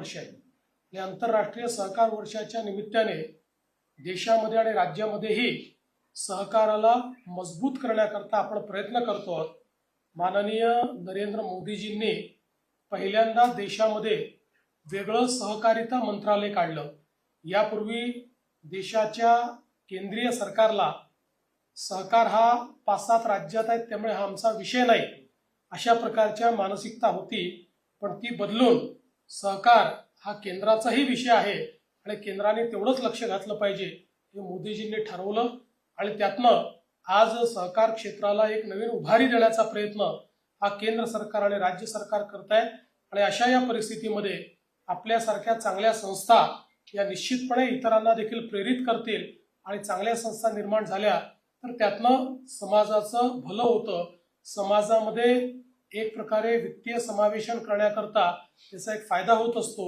वर्ष आहे. या आंतरराष्ट्रीय सहकार वर्षाच्या निमित्ताने देशामध्ये आणि राज्यामध्येही सहकाराला मजबूत करण्याकरता आपण प्रयत्न करतो आहोत. माननीय नरेंद्र मोदीजींनी पहिल्यांदा देशामध्ये वेगळं सहकारिता मंत्रालय काढलं. यापूर्वी देशाच्या केंद्रीय सरकारला सहकार हा 5-7 राज्यात आहेत त्यामुळे हा आमचा विषय नाही अशा प्रकारच्या मानसिकता होती. पण ती बदलून सहकार हा केंद्राचाही विषय आहे आणि केंद्राने तेवढंच लक्ष घातलं पाहिजे हे मोदीजींनी ठरवलं आणि त्यातनं आज सहकार क्षेत्राला एक नवीन उभारी देण्याचा प्रयत्न हा केंद्र सरकार आणि राज्य सरकार करत आहे. आणि अशा या परिस्थितीमध्ये आपल्यासारख्या चांगल्या संस्था या निश्चितपणे इतरांना देखील प्रेरित करतील आणि चांगल्या संस्था निर्माण झाल्या तर त्यातनं समाजाचं भलं होतं. समाजामध्ये एक प्रकारे वित्तीय समावेशन करण्याकरता त्याचा एक फायदा होत असतो.